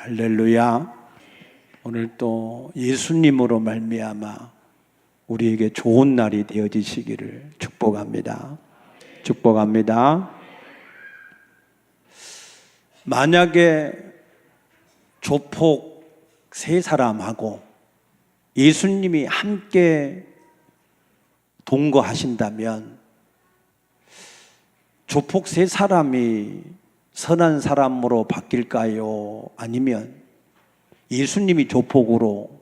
할렐루야. 오늘 또 예수님으로 말미암아 우리에게 좋은 날이 되어지시기를 축복합니다. 축복합니다. 만약에 조폭 세 사람하고 예수님이 함께 동거하신다면 조폭 세 사람이 선한 사람으로 바뀔까요? 아니면 예수님이 조폭으로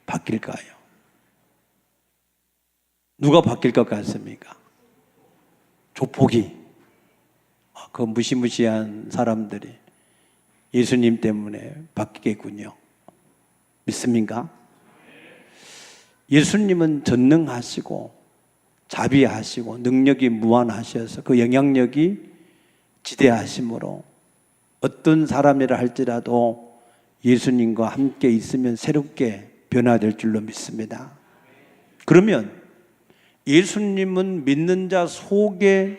바뀔까요? 누가 바뀔 것 같습니까? 조폭이, 그 무시무시한 사람들이 예수님 때문에 바뀌겠군요. 믿습니까? 예수님은 전능하시고 자비하시고 능력이 무한하셔서 그 영향력이 지대하심으로 어떤 사람이라 할지라도 예수님과 함께 있으면 새롭게 변화될 줄로 믿습니다. 그러면 예수님은 믿는 자 속에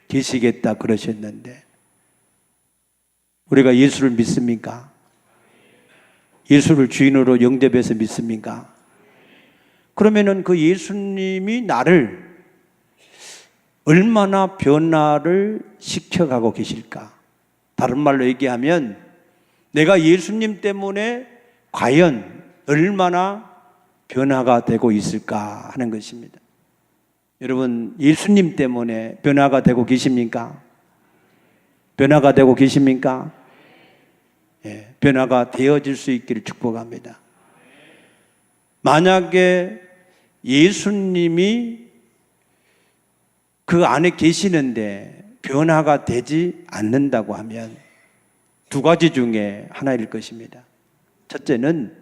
계시겠다 그러셨는데 우리가 예수를 믿습니까? 예수를 주인으로 영접해서 믿습니까? 그러면은 그 예수님이 나를 얼마나 변화를 시켜가고 계실까? 다른 말로 얘기하면 내가 예수님 때문에 과연 얼마나 변화가 되고 있을까 하는 것입니다. 여러분, 예수님 때문에 변화가 되고 계십니까? 변화가 되고 계십니까? 예, 변화가 되어질 수 있기를 축복합니다. 만약에 예수님이 그 안에 계시는데 변화가 되지 않는다고 하면 두 가지 중에 하나일 것입니다. 첫째는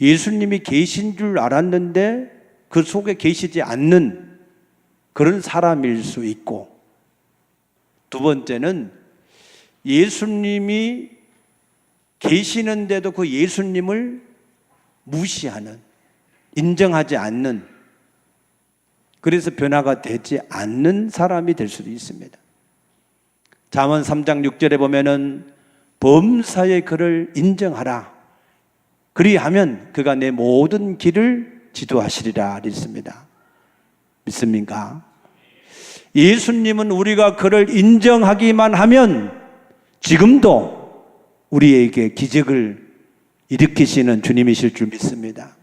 예수님이 계신 줄 알았는데 그 속에 계시지 않는 그런 사람일 수 있고, 두 번째는 예수님이 계시는데도 그 예수님을 무시하는, 인정하지 않는, 그래서 변화가 되지 않는 사람이 될 수도 있습니다. 잠언 3장 6절에 보면은 범사의 그를 인정하라. 그리하면 그가 내 모든 길을 지도하시리라 했습니다. 믿습니까? 예수님은 우리가 그를 인정하기만 하면 지금도 우리에게 기적을 일으키시는 주님이실 줄 믿습니다.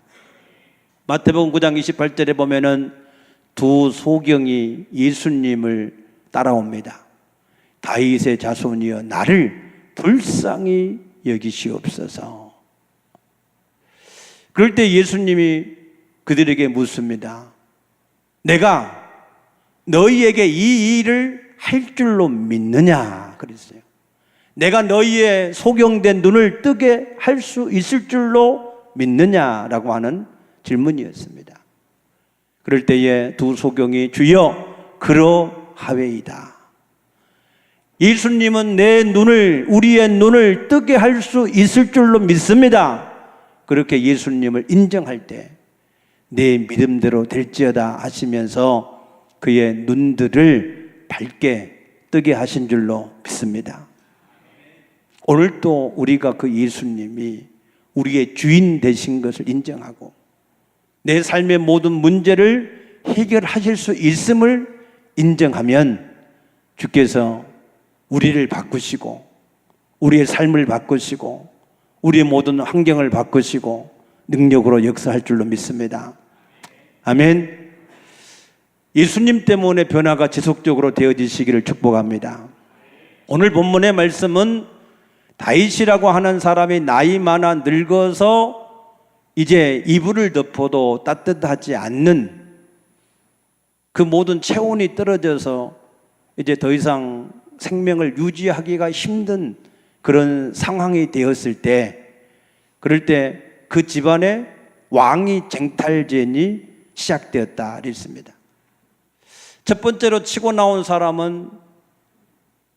마태복음 9장 28절에 보면은 두 소경이 예수님을 따라옵니다. 다윗의 자손이여 나를 불쌍히 여기시옵소서. 그럴 때 예수님이 그들에게 묻습니다. 내가 너희에게 이 일을 할 줄로 믿느냐 그랬어요. 내가 너희의 소경된 눈을 뜨게 할 수 있을 줄로 믿느냐라고 하는 질문이었습니다. 그럴 때에 두 소경이 주여 그러하외이다. 예수님은 우리의 눈을 뜨게 할 수 있을 줄로 믿습니다. 그렇게 예수님을 인정할 때 내 믿음대로 될지어다 하시면서 그의 눈들을 밝게 뜨게 하신 줄로 믿습니다. 오늘도 우리가 그 예수님이 우리의 주인 되신 것을 인정하고 내 삶의 모든 문제를 해결하실 수 있음을 인정하면 주께서 우리를 바꾸시고 우리의 삶을 바꾸시고 우리의 모든 환경을 바꾸시고 능력으로 역사할 줄로 믿습니다. 아멘. 예수님 때문에 변화가 지속적으로 되어지시기를 축복합니다. 오늘 본문의 말씀은 다윗이라고 하는 사람이 나이 많아 늙어서 이제 이불을 덮어도 따뜻하지 않는 그 모든 체온이 떨어져서 이제 더 이상 생명을 유지하기가 힘든 그런 상황이 되었을 때, 그럴 때 그 집안에 왕위 쟁탈전이 시작되었다 그랬습니다. 첫 번째로 치고 나온 사람은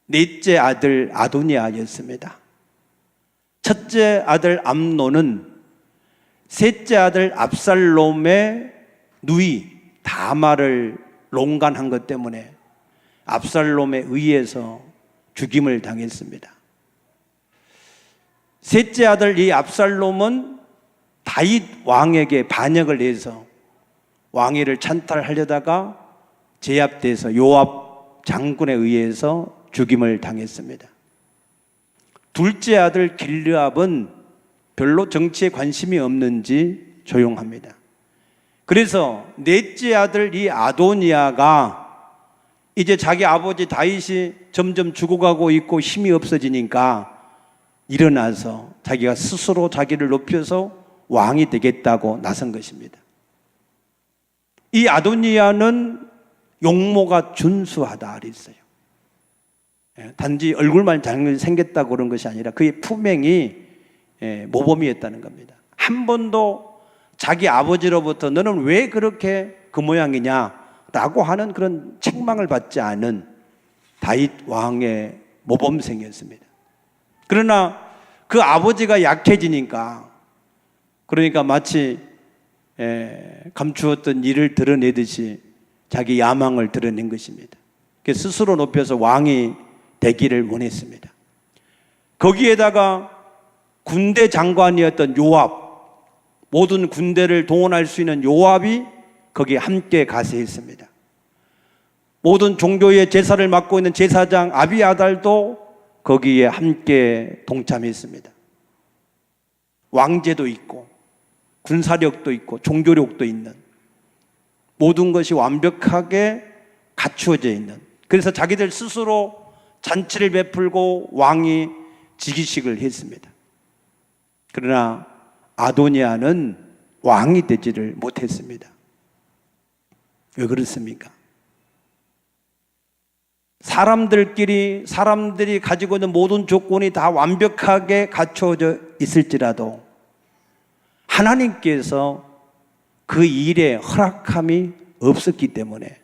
넷째 아들 아도니아였습니다. 첫째 아들 암논은 셋째 아들 압살롬의 누이 다말을 롱간한 것 때문에 압살롬에 의해서 죽임을 당했습니다. 셋째 아들 이 압살롬은 다윗 왕에게 반역을 해서 왕위를 찬탈하려다가 제압돼서 요압 장군에 의해서 죽임을 당했습니다. 둘째 아들 길르압은 별로 정치에 관심이 없는지 조용합니다. 그래서 넷째 아들 이 아도니아가 이제 자기 아버지 다윗이 점점 죽어가고 있고 힘이 없어지니까 일어나서 자기가 스스로 자기를 높여서 왕이 되겠다고 나선 것입니다. 이 아도니아는 용모가 준수하다 그랬어요. 단지 얼굴만 잘생겼다고 그런 것이 아니라 그의 품행이 모범이었다는 겁니다. 한 번도 자기 아버지로부터 너는 왜 그렇게 그 모양이냐 라고 하는 그런 책망을 받지 않은 다윗 왕의 모범생이었습니다. 그러나 그 아버지가 약해지니까, 그러니까 마치 감추었던 일을 드러내듯이 자기 야망을 드러낸 것입니다. 스스로 높여서 왕이 되기를 원했습니다. 거기에다가 군대 장관이었던 요압, 모든 군대를 동원할 수 있는 요압이 거기에 함께 가세했습니다. 모든 종교의 제사를 맡고 있는 제사장 아비아달도 거기에 함께 동참했습니다. 왕제도 있고 군사력도 있고 종교력도 있는, 모든 것이 완벽하게 갖추어져 있는, 그래서 자기들 스스로 잔치를 베풀고 왕이 즉위식을 했습니다. 그러나 아도니아는 왕이 되지를 못했습니다. 왜 그렇습니까? 사람들이 가지고 있는 모든 조건이 다 완벽하게 갖춰져 있을지라도 하나님께서 그 일에 허락함이 없었기 때문에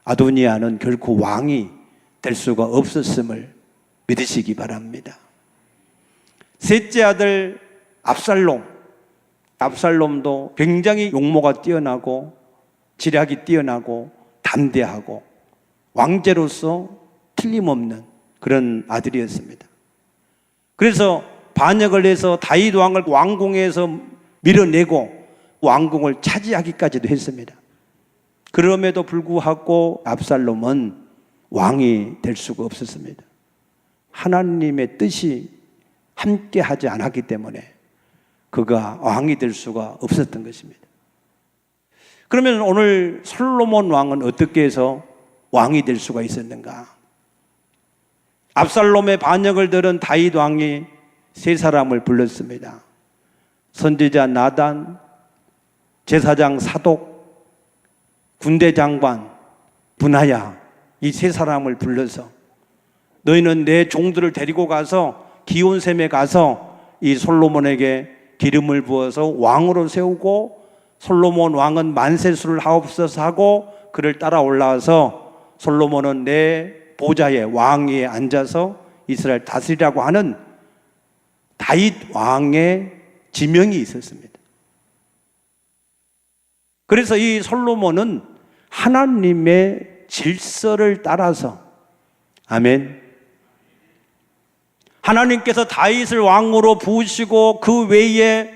아도니아는 결코 왕이 될 수가 없었음을 믿으시기 바랍니다. 셋째 아들 압살롬도 굉장히 용모가 뛰어나고 지략이 뛰어나고 담대하고 왕제로서 틀림없는 그런 아들이었습니다. 그래서 반역을 해서 다윗 왕을 왕궁에서 밀어내고 왕궁을 차지하기까지도 했습니다. 그럼에도 불구하고 압살롬은 왕이 될 수가 없었습니다. 하나님의 뜻이 함께 하지 않았기 때문에 그가 왕이 될 수가 없었던 것입니다. 그러면 오늘 솔로몬 왕은 어떻게 해서 왕이 될 수가 있었는가? 압살롬의 반역을 들은 다윗 왕이 세 사람을 불렀습니다. 선지자 나단, 제사장 사독, 군대 장관 분하야, 이 세 사람을 불러서 너희는 내 종들을 데리고 가서 기온샘에 가서 이 솔로몬에게 기름을 부어서 왕으로 세우고, 솔로몬 왕은 만세수를 하옵소서 하고 그를 따라 올라와서 솔로몬은 내 보좌에 왕위에 앉아서 이스라엘 다스리라고 하는 다윗 왕의 지명이 있었습니다. 그래서 이 솔로몬은 하나님의 질서를 따라서, 아멘, 하나님께서 다윗을 왕으로 부으시고 그 외에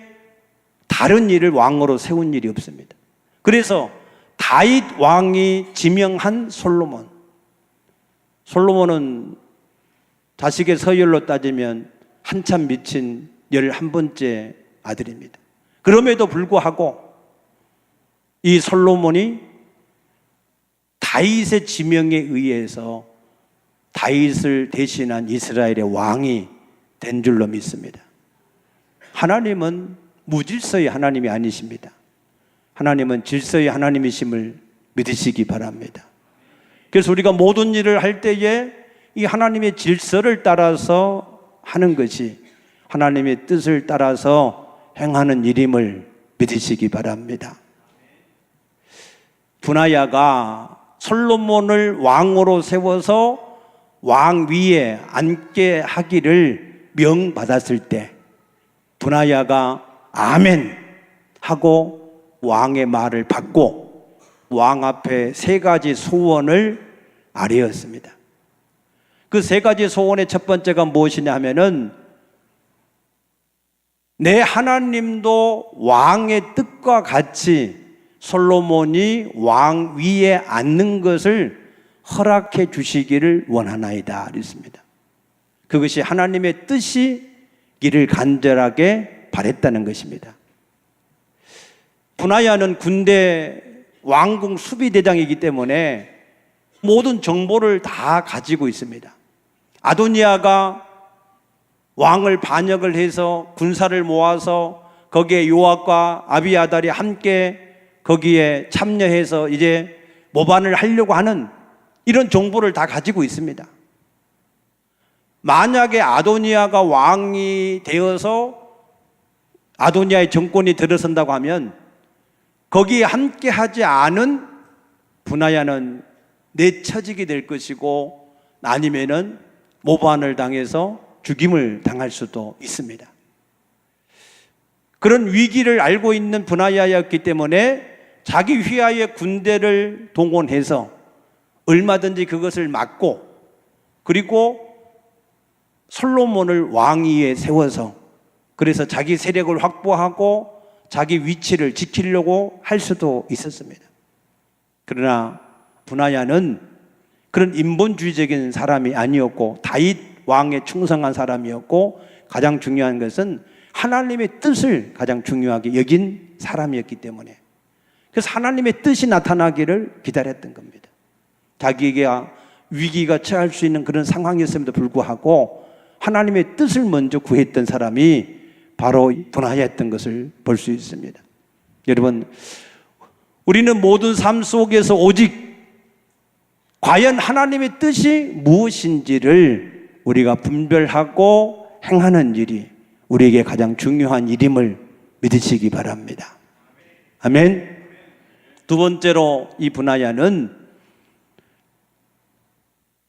다른 일을 왕으로 세운 일이 없습니다. 그래서 다윗 왕이 지명한 솔로몬은 자식의 서열로 따지면 한참 미친 11번째 아들입니다. 그럼에도 불구하고 이 솔로몬이 다윗의 지명에 의해서 다윗을 대신한 이스라엘의 왕이 된 줄로 믿습니다. 하나님은 무질서의 하나님이 아니십니다. 하나님은 질서의 하나님이심을 믿으시기 바랍니다. 그래서 우리가 모든 일을 할 때에 이 하나님의 질서를 따라서 하는 것이 하나님의 뜻을 따라서 행하는 일임을 믿으시기 바랍니다. 분하야가 솔로몬을 왕으로 세워서 왕 위에 앉게 하기를 명받았을 때 분하야가 아멘 하고 왕의 말을 받고 왕 앞에 세 가지 소원을 아뢰었습니다. 그 세 가지 소원의 첫 번째가 무엇이냐 하면은 내 하나님도 왕의 뜻과 같이 솔로몬이 왕 위에 앉는 것을 허락해 주시기를 원하나이다 그랬습니다. 그것이 하나님의 뜻이기를 간절하게 바랬다는 것입니다. 분하야는 군대 왕궁 수비대장이기 때문에 모든 정보를 다 가지고 있습니다. 아도니아가 왕을 반역을 해서 군사를 모아서 거기에 요압과 아비아달이 함께 거기에 참여해서 이제 모반을 하려고 하는 이런 정보를 다 가지고 있습니다. 만약에 아도니아가 왕이 되어서 아도니아의 정권이 들어선다고 하면 거기에 함께 하지 않은 분하야는 내쳐지게 될 것이고 아니면은 모반을 당해서 죽임을 당할 수도 있습니다. 그런 위기를 알고 있는 분하야였기 때문에 자기 휘하의 군대를 동원해서 얼마든지 그것을 막고 그리고 솔로몬을 왕위에 세워서 그래서 자기 세력을 확보하고 자기 위치를 지키려고 할 수도 있었습니다. 그러나 분하야는 그런 인본주의적인 사람이 아니었고 다윗 왕에 충성한 사람이었고 가장 중요한 것은 하나님의 뜻을 가장 중요하게 여긴 사람이었기 때문에 그래서 하나님의 뜻이 나타나기를 기다렸던 겁니다. 자기에게 위기가 처할 수 있는 그런 상황이었음에도 불구하고 하나님의 뜻을 먼저 구했던 사람이 바로 분하야였던 것을 볼 수 있습니다. 여러분, 우리는 모든 삶 속에서 오직 과연 하나님의 뜻이 무엇인지를 우리가 분별하고 행하는 일이 우리에게 가장 중요한 일임을 믿으시기 바랍니다. 아멘. 두 번째로 이 분하야는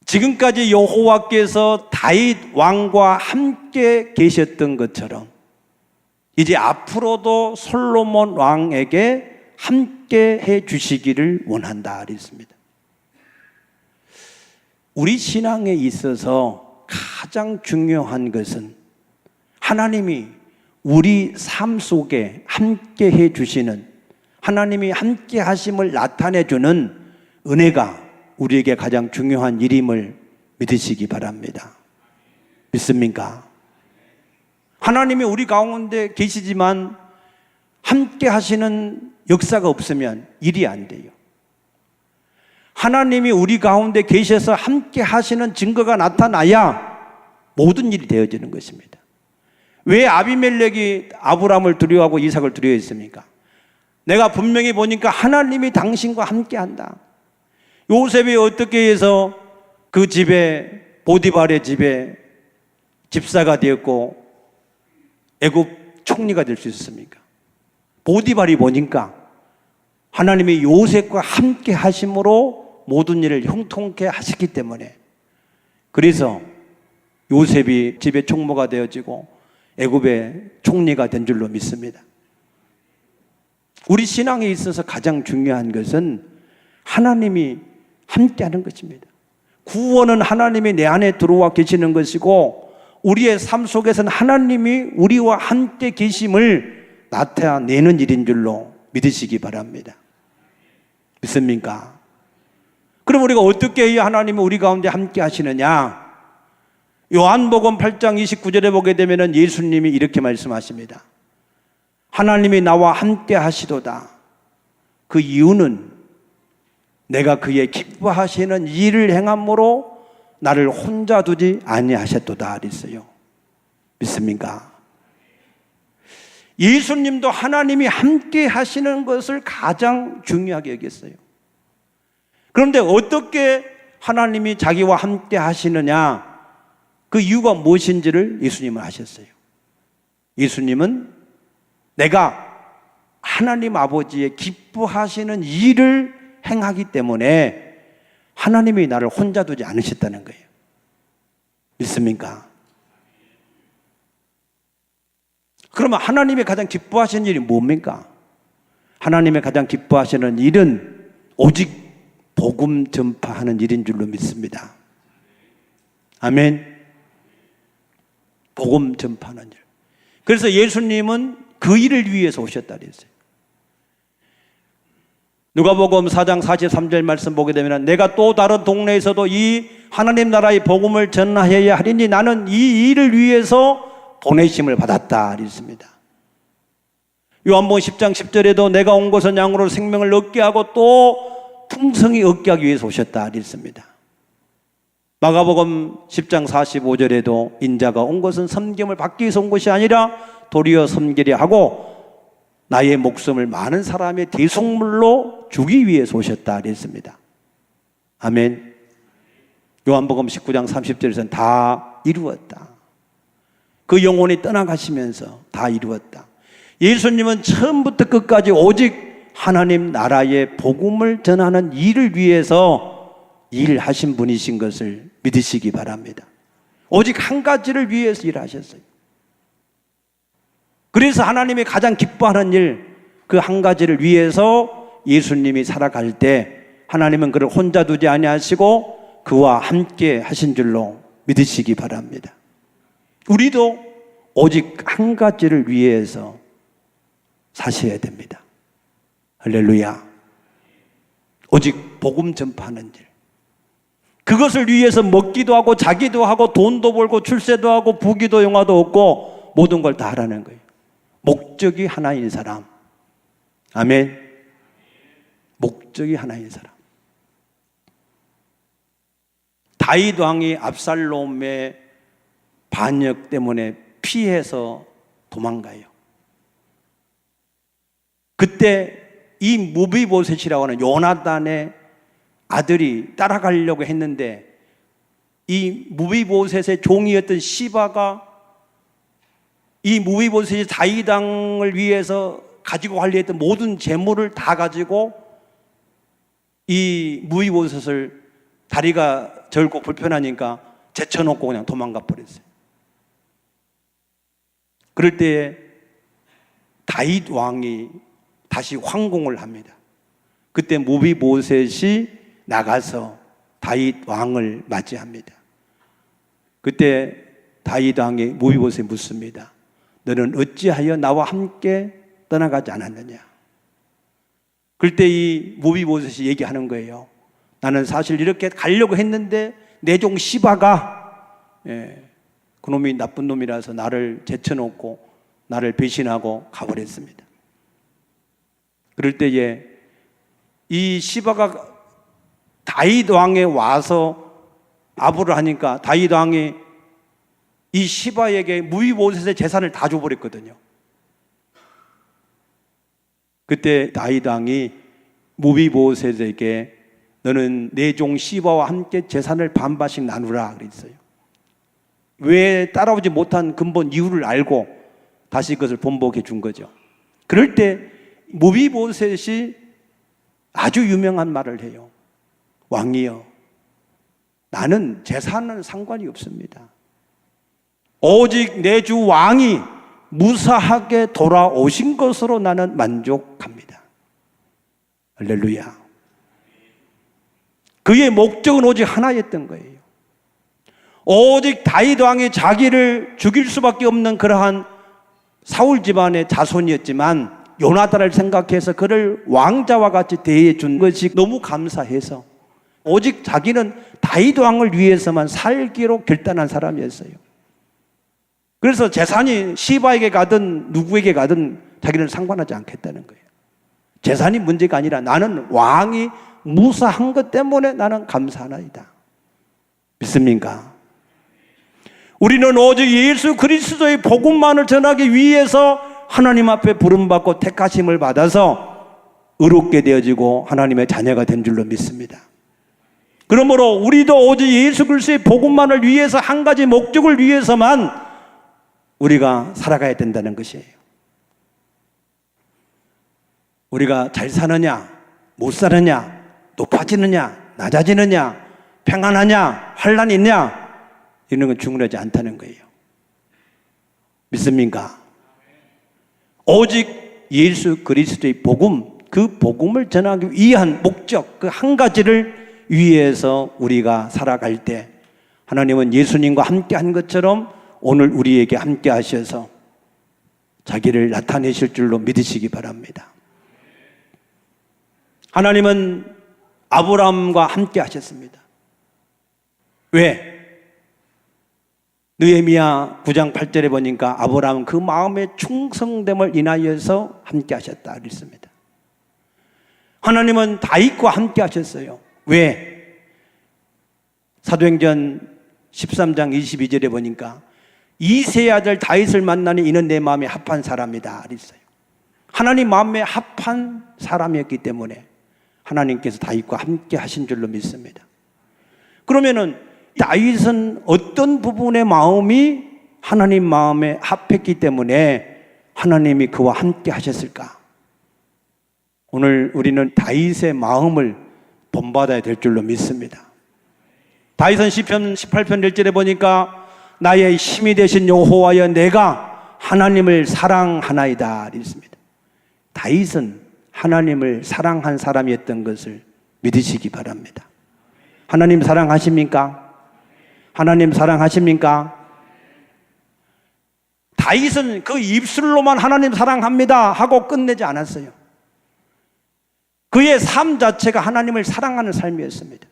지금까지 여호와께서 다윗 왕과 함께 계셨던 것처럼 이제 앞으로도 솔로몬 왕에게 함께 해 주시기를 원한다 그랬습니다. 우리 신앙에 있어서 가장 중요한 것은 하나님이 우리 삶 속에 함께 해 주시는 하나님이 함께 하심을 나타내 주는 은혜가 우리에게 가장 중요한 일임을 믿으시기 바랍니다. 믿습니까? 하나님이 우리 가운데 계시지만 함께 하시는 역사가 없으면 일이 안 돼요. 하나님이 우리 가운데 계셔서 함께 하시는 증거가 나타나야 모든 일이 되어지는 것입니다. 왜 아비멜렉이 아브라함을 두려워하고 이삭을 두려워했습니까? 내가 분명히 보니까 하나님이 당신과 함께 한다. 요셉이 어떻게 해서 그 집에 보디발의 집에 집사가 되었고 애굽 총리가 될 수 있었습니까? 보디발이 보니까 하나님이 요셉과 함께 하심으로 모든 일을 형통케 하셨기 때문에 그래서 요셉이 집의 총무가 되어지고 애굽의 총리가 된 줄로 믿습니다. 우리 신앙에 있어서 가장 중요한 것은 하나님이 함께하는 것입니다. 구원은 하나님이 내 안에 들어와 계시는 것이고 우리의 삶 속에서는 하나님이 우리와 함께 계심을 나타내는 일인 줄로 믿으시기 바랍니다. 믿습니까? 그럼 우리가 어떻게 해야 하나님이 우리 가운데 함께 하시느냐? 요한복음 8장 29절에 보게 되면 예수님이 이렇게 말씀하십니다. 하나님이 나와 함께 하시도다. 그 이유는 내가 그의 기뻐하시는 일을 행함으로 나를 혼자 두지 아니하셨도다 그랬어요. 믿습니까? 예수님도 하나님이 함께 하시는 것을 가장 중요하게 여겼어요. 그런데 어떻게 하나님이 자기와 함께 하시느냐? 그 이유가 무엇인지를 예수님은 아셨어요. 예수님은 내가 하나님 아버지의 기뻐하시는 일을 행하기 때문에 하나님이 나를 혼자 두지 않으셨다는 거예요. 믿습니까? 그러면 하나님이 가장 기뻐하시는 일이 뭡니까? 하나님의 가장 기뻐하시는 일은 오직 복음 전파하는 일인 줄로 믿습니다. 아멘. 복음 전파하는 일. 그래서 예수님은 그 일을 위해서 오셨다 그랬어요. 누가복음 4장 43절 말씀 보게 되면 내가 또 다른 동네에서도 이 하나님 나라의 복음을 전하여야 하리니 나는 이 일을 위해서 보내심을 받았다 그랬습니다. 요한복음 10장 10절에도 내가 온 것은 양으로 생명을 얻게 하고 또 풍성히 얻게 하기 위해서 오셨다 그랬습니다. 마가복음 10장 45절에도 인자가 온 것은 섬김을 받기 위해서 온 것이 아니라 도리어 섬기려 하고 나의 목숨을 많은 사람의 대속물로 주기 위해서 오셨다 그랬습니다. 아멘. 요한복음 19장 30절에서는 다 이루었다. 그 영혼이 떠나가시면서 다 이루었다. 예수님은 처음부터 끝까지 오직 하나님 나라의 복음을 전하는 일을 위해서 일하신 분이신 것을 믿으시기 바랍니다. 오직 한 가지를 위해서 일하셨어요. 그래서 하나님이 가장 기뻐하는 일, 그 한 가지를 위해서 예수님이 살아갈 때 하나님은 그를 혼자 두지 아니하시고 그와 함께 하신 줄로 믿으시기 바랍니다. 우리도 오직 한 가지를 위해서 사셔야 됩니다. 할렐루야. 오직 복음 전파하는 일. 그것을 위해서 먹기도 하고 자기도 하고 돈도 벌고 출세도 하고 부귀도 영화도 얻고 모든 걸 다 하라는 거예요. 목적이 하나인 사람. 아멘. 목적이 하나인 사람. 다윗 왕이 압살롬의 반역 때문에 피해서 도망가요. 그때 이 무비보셋이라고 하는 요나단의 아들이 따라가려고 했는데 이 무비보셋의 종이었던 시바가 이 무비보셋이 다윗 왕을 위해서 가지고 관리했던 모든 재물을 다 가지고 이 무비보셋을 다리가 절고 불편하니까 제쳐놓고 그냥 도망가 버렸어요. 그럴 때에 다윗 왕이 다시 황공을 합니다. 그때 무비보셋이 나가서 다윗 왕을 맞이합니다. 그때 다윗 왕이 무비보셋에 묻습니다. 너는 어찌하여 나와 함께 떠나가지 않았느냐? 그때 이 무비보셋이 얘기하는 거예요. 나는 사실 이렇게 가려고 했는데 내 종 시바가 그놈이 나쁜 놈이라서 나를 제쳐놓고 나를 배신하고 가버렸습니다. 그럴 때에 이 시바가 다윗 왕에 와서 아부를 하니까 다윗 왕이 이 시바에게 무비보셋의 재산을 다 줘버렸거든요. 그때 다윗 왕이 무비보셋에게 너는 내 종 시바와 함께 재산을 반반씩 나누라 그랬어요. 왜 따라오지 못한 근본 이유를 알고 다시 그것을 번복해 준 거죠. 그럴 때 무비보셋이 아주 유명한 말을 해요. 왕이여, 나는 재산은 상관이 없습니다. 오직 내 주 왕이 무사하게 돌아오신 것으로 나는 만족합니다. 할렐루야. 그의 목적은 오직 하나였던 거예요. 오직 다윗 왕이 자기를 죽일 수밖에 없는 그러한 사울 집안의 자손이었지만 요나단을 생각해서 그를 왕자와 같이 대해 준 것이 너무 감사해서 오직 자기는 다윗 왕을 위해서만 살기로 결단한 사람이었어요. 그래서 재산이 시바에게 가든 누구에게 가든 자기는 상관하지 않겠다는 거예요. 재산이 문제가 아니라 나는 왕이 무사한 것 때문에 나는 감사하나이다. 믿습니까? 우리는 오직 예수 그리스도의 복음만을 전하기 위해서 하나님 앞에 부름받고 택하심을 받아서 의롭게 되어지고 하나님의 자녀가 된 줄로 믿습니다. 그러므로 우리도 오직 예수 그리스도의 복음만을 위해서 한 가지 목적을 위해서만 우리가 살아가야 된다는 것이에요. 우리가 잘 사느냐, 못 사느냐, 높아지느냐, 낮아지느냐, 평안하냐, 환난이 있냐, 이런 건 중요하지 않다는 거예요. 믿습니까? 오직 예수 그리스도의 복음, 그 복음을 전하기 위한 목적, 그 한 가지를 위해서 우리가 살아갈 때 하나님은 예수님과 함께 한 것처럼 오늘 우리에게 함께 하셔서 자기를 나타내실 줄로 믿으시기 바랍니다. 하나님은 아브라함과 함께 하셨습니다. 왜? 느헤미야 9장 8절에 보니까 아브라함은 그 마음의 충성됨을 인하여서 함께 하셨다 그랬습니다. 하나님은 다윗과 함께 하셨어요. 왜? 사도행전 13장 22절에 보니까 이세의 아들 다윗을 만나니 이는 내 마음에 합한 사람이다 그랬어요. 하나님 마음에 합한 사람이었기 때문에 하나님께서 다윗과 함께 하신 줄로 믿습니다. 그러면은 다윗은 어떤 부분의 마음이 하나님 마음에 합했기 때문에 하나님이 그와 함께 하셨을까? 오늘 우리는 다윗의 마음을 본받아야 될 줄로 믿습니다. 다윗은 시편 18편 1절에 보니까 나의 힘이 되신 여호와여 내가 하나님을 사랑하나이다 이랬습니다. 다윗은 하나님을 사랑한 사람이었던 것을 믿으시기 바랍니다. 하나님 사랑하십니까? 하나님 사랑하십니까? 다윗은 그 입술로만 하나님 사랑합니다 하고 끝내지 않았어요. 그의 삶 자체가 하나님을 사랑하는 삶이었습니다.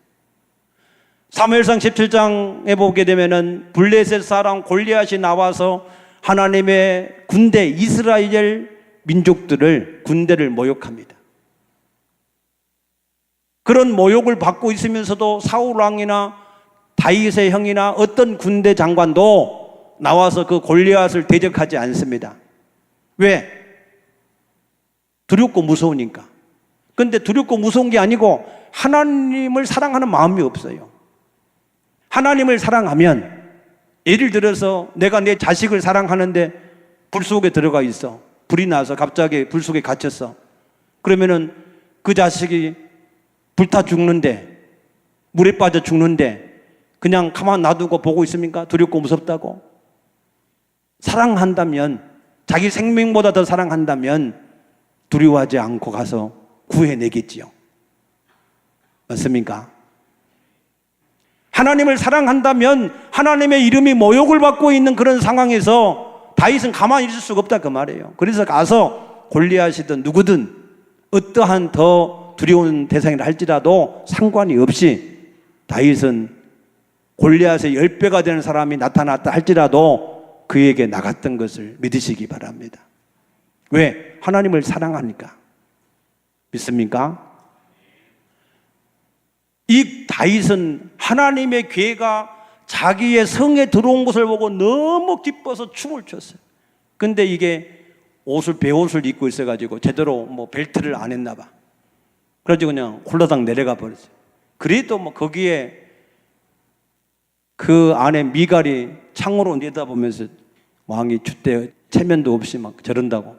사무엘상 17장에 보게 되면은 블레셋 사람 골리앗이 나와서 하나님의 군대 이스라엘 민족들을 군대를 모욕합니다. 그런 모욕을 받고 있으면서도 사울 왕이나 다윗의 형이나 어떤 군대 장관도 나와서 그 골리앗을 대적하지 않습니다. 왜? 두렵고 무서우니까. 그런데 두렵고 무서운 게 아니고 하나님을 사랑하는 마음이 없어요. 하나님을 사랑하면 예를 들어서 내가 내 자식을 사랑하는데 불 속에 들어가 있어. 불이 나서 갑자기 불 속에 갇혔어. 그러면은 그 자식이 불타 죽는데, 물에 빠져 죽는데 그냥 가만 놔두고 보고 있습니까? 두렵고 무섭다고? 사랑한다면, 자기 생명보다 더 사랑한다면 두려워하지 않고 가서 구해내겠지요. 맞습니까? 하나님을 사랑한다면 하나님의 이름이 모욕을 받고 있는 그런 상황에서 다윗은 가만히 있을 수가 없다 그 말이에요. 그래서 가서 골리앗이든 누구든 어떠한 더 두려운 대상이라 할지라도 상관이 없이 다윗은 골리앗의 10배가 되는 사람이 나타났다 할지라도 그에게 나갔던 것을 믿으시기 바랍니다. 왜? 하나님을 사랑하니까. 믿습니까? 이 다윗은 하나님의 괴가 자기의 성에 들어온 것을 보고 너무 기뻐서 춤을 췄어요. 근데 이게 배옷을 입고 있어가지고 제대로 벨트를 안 했나 봐. 그래가지고 그냥 홀라당 내려가 버렸어요. 그래도 거기에 그 안에 미갈이 창으로 내다보면서 왕이 줏대 체면도 없이 막 저런다고.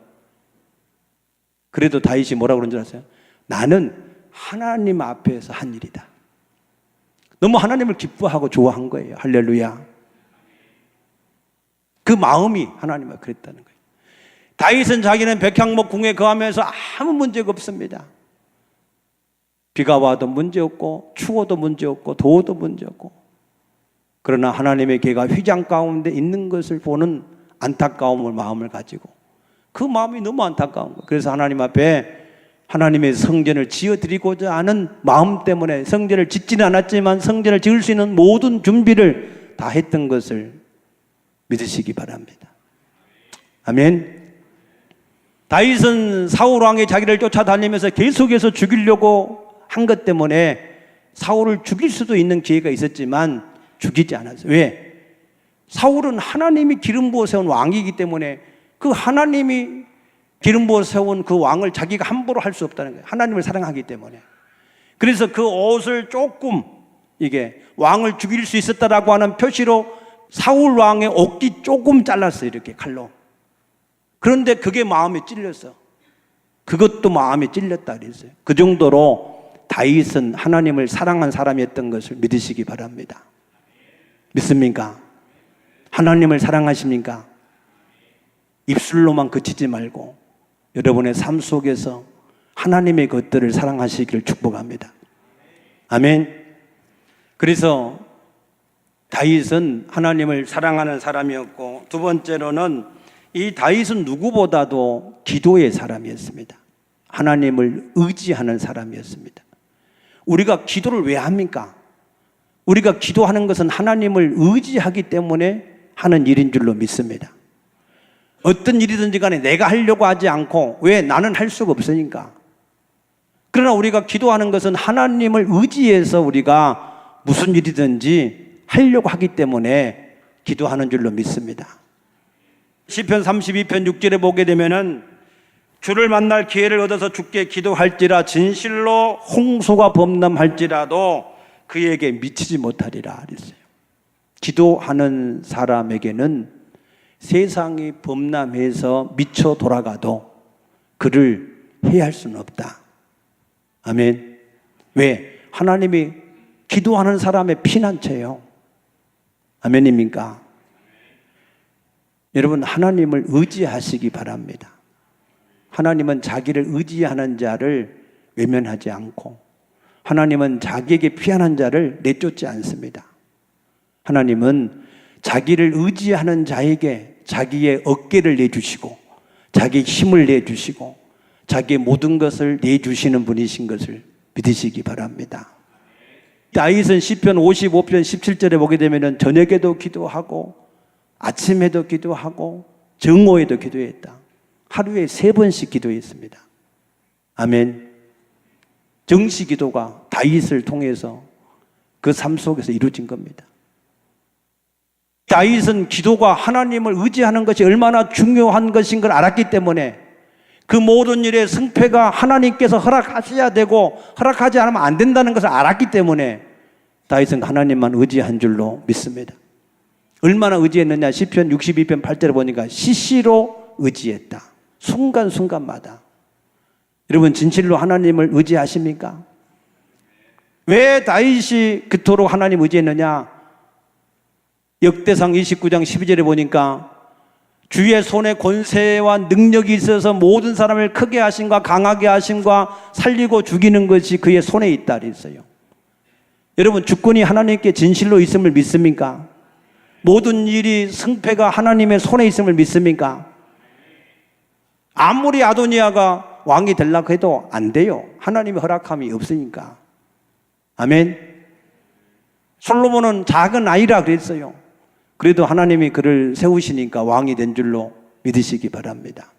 그래도 다윗이 뭐라고 그런 줄 아세요? 나는 하나님 앞에서 한 일이다. 너무 하나님을 기뻐하고 좋아한 거예요. 할렐루야. 그 마음이 하나님을 그랬다는 거예요. 다윗은 자기는 백향목 궁에 거하면서 아무 문제가 없습니다. 비가 와도 문제없고 추워도 문제없고 더워도 문제없고, 그러나 하나님의 개가 휘장 가운데 있는 것을 보는 안타까움을 마음을 가지고 그 마음이 너무 안타까운 거예요. 그래서 하나님 앞에 하나님의 성전을 지어드리고자 하는 마음 때문에 성전을 짓지는 않았지만 성전을 지을 수 있는 모든 준비를 다 했던 것을 믿으시기 바랍니다. 아멘. 다윗은 사울 왕이 자기를 쫓아다니면서 계속해서 죽이려고 한 것 때문에 사울을 죽일 수도 있는 기회가 있었지만 죽이지 않았어요. 왜? 사울은 하나님이 기름 부어 세운 왕이기 때문에 그 하나님이 기름 부어 세운 그 왕을 자기가 함부로 할 수 없다는 거예요. 하나님을 사랑하기 때문에. 그래서 그 옷을 조금 이게 왕을 죽일 수 있었다라고 하는 표시로 사울 왕의 옷깃 조금 잘랐어요. 이렇게 칼로. 그런데 그게 마음에 찔렸어. 그것도 마음에 찔렸다 그랬어요. 그 정도로 다윗은 하나님을 사랑한 사람이었던 것을 믿으시기 바랍니다. 믿습니까? 하나님을 사랑하십니까? 입술로만 그치지 말고 여러분의 삶 속에서 하나님의 것들을 사랑하시기를 축복합니다. 아멘. 그래서 다윗은 하나님을 사랑하는 사람이었고, 두 번째로는 이 다윗은 누구보다도 기도의 사람이었습니다. 하나님을 의지하는 사람이었습니다. 우리가 기도를 왜 합니까? 우리가 기도하는 것은 하나님을 의지하기 때문에 하는 일인 줄로 믿습니다. 어떤 일이든지 간에 내가 하려고 하지 않고, 왜? 나는 할 수가 없으니까. 그러나 우리가 기도하는 것은 하나님을 의지해서 우리가 무슨 일이든지 하려고 하기 때문에 기도하는 줄로 믿습니다. 시편 32편 6절에 보게 되면은 주를 만날 기회를 얻어서 주께 기도할지라 진실로 홍수가 범람할지라도 그에게 미치지 못하리라 그랬어요. 기도하는 사람에게는 세상이 범람해서 미쳐 돌아가도 그를 해할 수는 없다. 아멘. 왜? 하나님이 기도하는 사람의 피난처예요. 아멘입니까? 여러분, 하나님을 의지하시기 바랍니다. 하나님은 자기를 의지하는 자를 외면하지 않고, 하나님은 자기에게 피하는 자를 내쫓지 않습니다. 하나님은 자기를 의지하는 자에게 자기의 어깨를 내주시고, 자기의 힘을 내주시고, 자기의 모든 것을 내주시는 분이신 것을 믿으시기 바랍니다. 다윗은 시편 55편 17절에 보게 되면 저녁에도 기도하고 아침에도 기도하고 정오에도 기도했다. 하루에 3번씩 기도했습니다. 아멘. 정시 기도가 다윗을 통해서 그 삶 속에서 이루어진 겁니다. 다윗은 기도가 하나님을 의지하는 것이 얼마나 중요한 것인 걸 알았기 때문에 그 모든 일의 승패가 하나님께서 허락하셔야 되고 허락하지 않으면 안 된다는 것을 알았기 때문에 다윗은 하나님만 의지한 줄로 믿습니다. 얼마나 의지했느냐? 시편 62편 8절에 보니까 시시로 의지했다. 순간순간마다. 여러분, 진실로 하나님을 의지하십니까? 왜 다윗이 그토록 하나님 의지했느냐? 역대상 29장 12절에 보니까 주의 손에 권세와 능력이 있어서 모든 사람을 크게 하심과 강하게 하심과 살리고 죽이는 것이 그의 손에 있다 그랬어요. 여러분, 주권이 하나님께 진실로 있음을 믿습니까? 모든 일이 승패가 하나님의 손에 있음을 믿습니까? 아무리 아도니아가 왕이 되려고 해도 안 돼요. 하나님의 허락함이 없으니까. 아멘. 솔로몬은 작은 아이라 그랬어요. 그래도 하나님이 그를 세우시니까 왕이 된 줄로 믿으시기 바랍니다.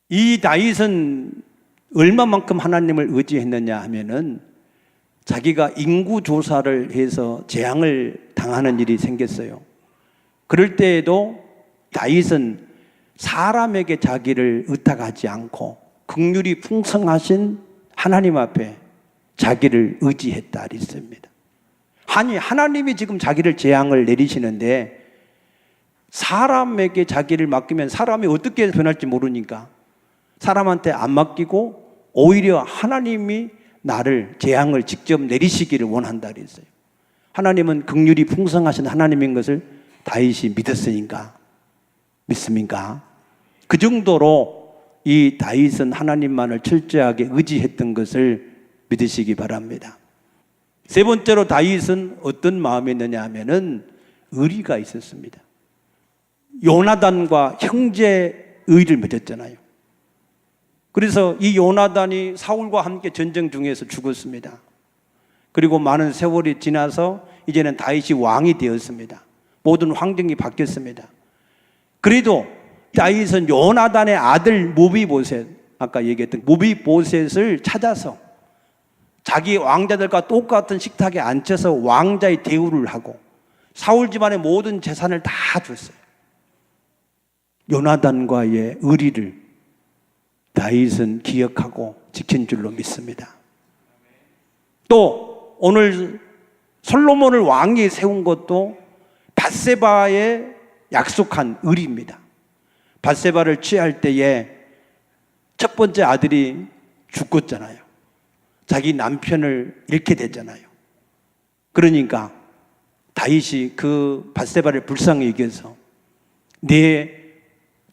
이 다윗은 얼마만큼 하나님을 의지했느냐 하면은 자기가 인구 조사를 해서 재앙을 당하는 일이 생겼어요. 그럴 때에도 다윗은 사람에게 자기를 의탁하지 않고 긍휼이 풍성하신 하나님 앞에 자기를 의지했다 그랬습니다. 아니, 하나님이 지금 자기를 재앙을 내리시는데 사람에게 자기를 맡기면 사람이 어떻게 변할지 모르니까 사람한테 안 맡기고 오히려 하나님이 나를 재앙을 직접 내리시기를 원한다 그랬어요. 하나님은 긍휼이 풍성하신 하나님인 것을 다윗이 믿었으니까. 믿습니까? 그 정도로 이 다윗은 하나님만을 철저하게 의지했던 것을 믿으시기 바랍니다. 세 번째로 다윗은 어떤 마음이었느냐 하면은 의리가 있었습니다. 요나단과 형제 의를 맺었잖아요. 그래서 이 요나단이 사울과 함께 전쟁 중에서 죽었습니다. 그리고 많은 세월이 지나서 이제는 다윗이 왕이 되었습니다. 모든 환경이 바뀌었습니다. 그래도 다윗은 요나단의 아들 무비보셋, 아까 얘기했던 무비보셋을 찾아서 자기 왕자들과 똑같은 식탁에 앉혀서 왕자의 대우를 하고 사울 집안의 모든 재산을 다 줬어요. 요나단과의 의리를 다윗은 기억하고 지킨 줄로 믿습니다. 또 오늘 솔로몬을 왕위에 세운 것도 밧세바에 약속한 의리입니다. 밧세바를 취할 때에 첫 번째 아들이 죽었잖아요. 자기 남편을 잃게 됐잖아요. 그러니까 다윗이 그 밧세바를 불쌍히 여겨서 내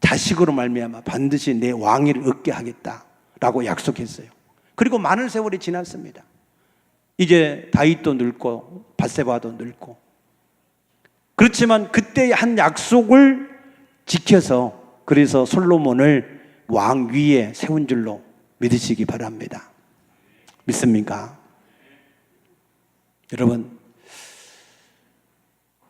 자식으로 말미암아 반드시 내 왕위를 얻게 하겠다라고 약속했어요. 그리고 많은 세월이 지났습니다. 이제 다윗도 늙고 밧세바도 늙고, 그렇지만 그 그때의 한 약속을 지켜서 그래서 솔로몬을 왕 위에 세운 줄로 믿으시기 바랍니다. 믿습니까? 여러분,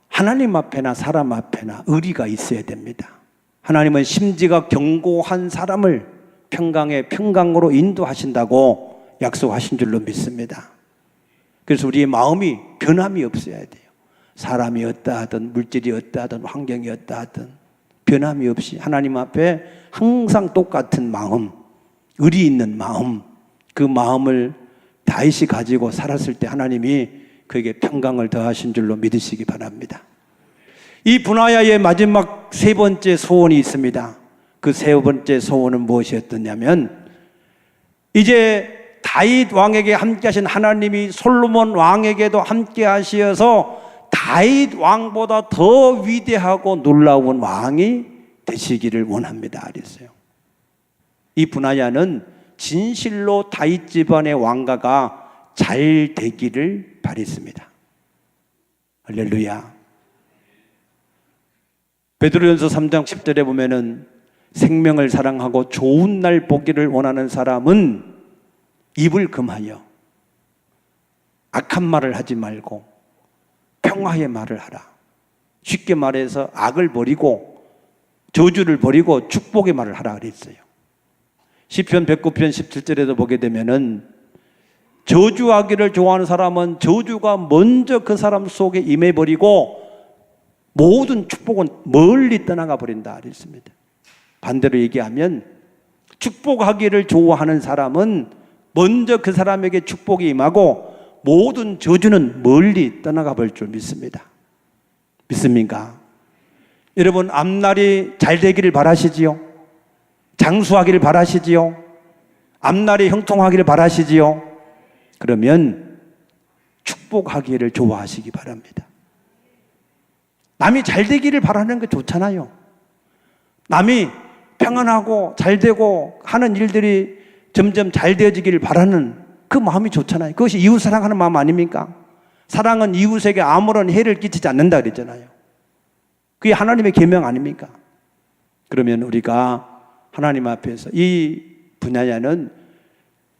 하나님 앞에나 사람 앞에나 의리가 있어야 됩니다. 하나님은 심지가 견고한 사람을 평강의 평강으로 인도하신다고 약속하신 줄로 믿습니다. 그래서 우리의 마음이 변함이 없어야 돼요. 사람이 어떠 하든 물질이 어떠 하든 환경이 어떠 하든 변함이 없이 하나님 앞에 항상 똑같은 마음, 의리 있는 마음, 그 마음을 다윗이 가지고 살았을 때 하나님이 그에게 평강을 더하신 줄로 믿으시기 바랍니다. 이 분하야의 마지막 세 번째 소원이 있습니다. 그 세 번째 소원은 무엇이었느냐면, 이제 다윗 왕에게 함께 하신 하나님이 솔로몬 왕에게도 함께 하시어서 다윗 왕보다 더 위대하고 놀라운 왕이 되시기를 원합니다 그랬어요. 이 분하야는 진실로 다윗 집안의 왕가가 잘 되기를 바랬습니다. 할렐루야. 베드로전서 3장 10절에 보면은 생명을 사랑하고 좋은 날 보기를 원하는 사람은 입을 금하여 악한 말을 하지 말고 평화의 말을 하라. 쉽게 말해서 악을 버리고 저주를 버리고 축복의 말을 하라 그랬어요. 시편 109편 17절에도 보게 되면은 저주하기를 좋아하는 사람은 저주가 먼저 그 사람 속에 임해버리고 모든 축복은 멀리 떠나가 버린다 그랬습니다. 반대로 얘기하면 축복하기를 좋아하는 사람은 먼저 그 사람에게 축복이 임하고 모든 저주는 멀리 떠나가 볼 줄 믿습니다. 믿습니까? 여러분, 앞날이 잘 되기를 바라시지요? 장수하기를 바라시지요? 앞날이 형통하기를 바라시지요? 그러면 축복하기를 좋아하시기 바랍니다. 남이 잘 되기를 바라는 게 좋잖아요. 남이 평안하고 잘 되고 하는 일들이 점점 잘 되어지기를 바라는 그 마음이 좋잖아요. 그것이 이웃 사랑하는 마음 아닙니까? 사랑은 이웃에게 아무런 해를 끼치지 않는다 그랬잖아요. 그게 하나님의 계명 아닙니까? 그러면 우리가 하나님 앞에서 이 분야야는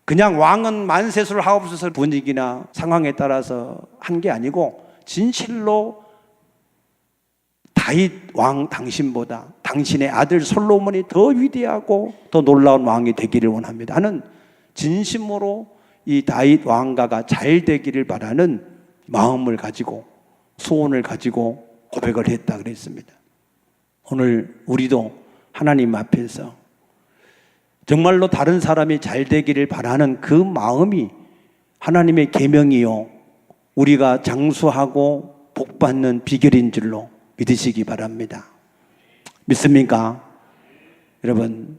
그냥 왕은 만세수를 하옵소서 분위기나 상황에 따라서 한 게 아니고 진실로 다윗 왕 당신보다 당신의 아들 솔로몬이 더 위대하고 더 놀라운 왕이 되기를 원합니다 하는 진심으로 이 다윗 왕가가 잘 되기를 바라는 마음을 가지고 소원을 가지고 고백을 했다 그랬습니다. 오늘 우리도 하나님 앞에서 정말로 다른 사람이 잘 되기를 바라는 그 마음이 하나님의 계명이요 우리가 장수하고 복받는 비결인 줄로 믿으시기 바랍니다. 믿습니까? 여러분,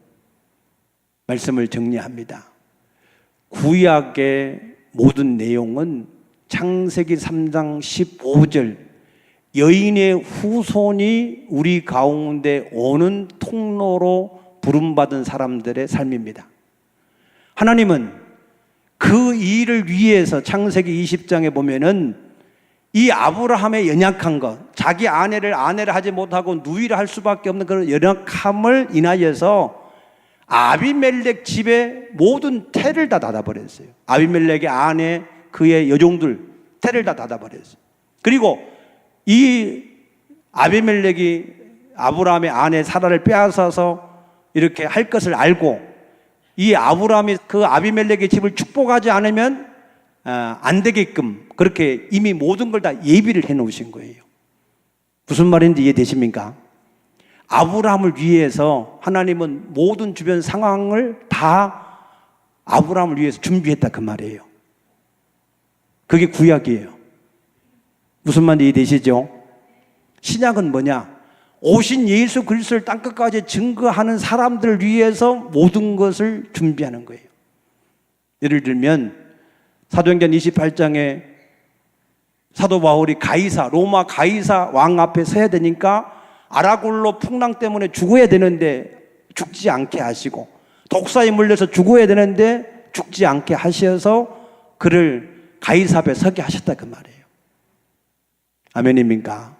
말씀을 정리합니다. 구약의 모든 내용은 창세기 3장 15절 여인의 후손이 우리 가운데 오는 통로로 부름받은 사람들의 삶입니다. 하나님은 그 일을 위해서 창세기 20장에 보면은 이 아브라함의 연약한 것, 자기 아내를 하지 못하고 누이를 할 수밖에 없는 그런 연약함을 인하여서 아비멜렉 집에 모든 태를 다 닫아버렸어요. 아비멜렉의 아내, 그의 여종들 태를 다 닫아버렸어요. 그리고 이 아비멜렉이 아브라함의 아내 사라를 빼앗아서 이렇게 할 것을 알고 이 아브라함이 그 아비멜렉의 집을 축복하지 않으면 안 되게끔 그렇게 이미 모든 걸 다 예비를 해 놓으신 거예요. 무슨 말인지 이해되십니까? 아브라함을 위해서 하나님은 모든 주변 상황을 다 아브라함을 위해서 준비했다 그 말이에요. 그게 구약이에요. 무슨 말인지 이해되시죠? 신약은 뭐냐? 오신 예수 그리스도를 땅끝까지 증거하는 사람들을 위해서 모든 것을 준비하는 거예요. 예를 들면 사도행전 28장에 사도 바울이 로마 가이사 왕 앞에 서야 되니까 아라굴로 풍랑 때문에 죽어야 되는데 죽지 않게 하시고 독사에 물려서 죽어야 되는데 죽지 않게 하셔서 그를 가이사 앞에 서게 하셨다 그 말이에요. 아멘입니까?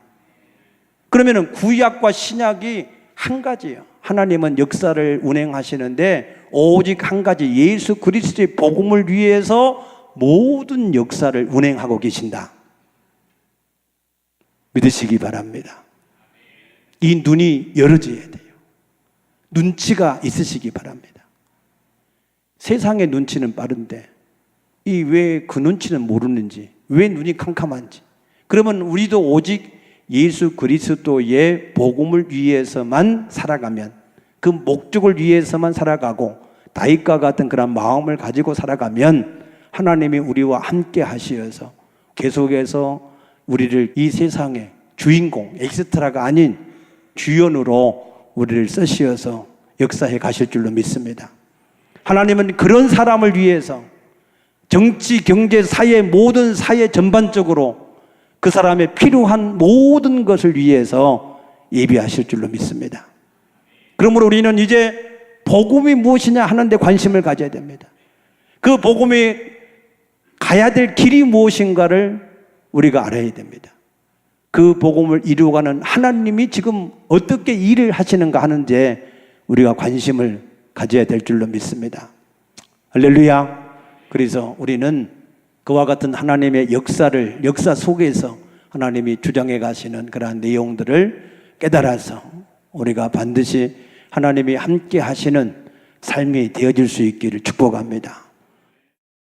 그러면은 구약과 신약이 한 가지예요. 하나님은 역사를 운행하시는데 오직 한 가지 예수 그리스도의 복음을 위해서 모든 역사를 운행하고 계신다. 믿으시기 바랍니다. 이 눈이 열어져야 돼요. 눈치가 있으시기 바랍니다. 세상의 눈치는 빠른데 이 왜 그 눈치는 모르는지, 왜 눈이 캄캄한지. 그러면 우리도 오직 예수 그리스도의 복음을 위해서만 살아가면, 그 목적을 위해서만 살아가고 다윗과 같은 그런 마음을 가지고 살아가면 하나님이 우리와 함께 하시어서 계속해서 우리를 이 세상의 주인공, 엑스트라가 아닌 주연으로 우리를 쓰시어서 역사해 가실 줄로 믿습니다. 하나님은 그런 사람을 위해서 정치, 경제, 사회, 모든 사회 전반적으로 그 사람의 필요한 모든 것을 위해서 예비하실 줄로 믿습니다. 그러므로 우리는 이제 복음이 무엇이냐 하는 데 관심을 가져야 됩니다. 그 복음이 가야 될 길이 무엇인가를 우리가 알아야 됩니다. 그 복음을 이루어가는 하나님이 지금 어떻게 일을 하시는가 하는데 우리가 관심을 가져야 될 줄로 믿습니다. 할렐루야. 그래서 우리는 그와 같은 하나님의 역사 속에서 하나님이 주장해 가시는 그러한 내용들을 깨달아서 우리가 반드시 하나님이 함께 하시는 삶이 되어질 수 있기를 축복합니다.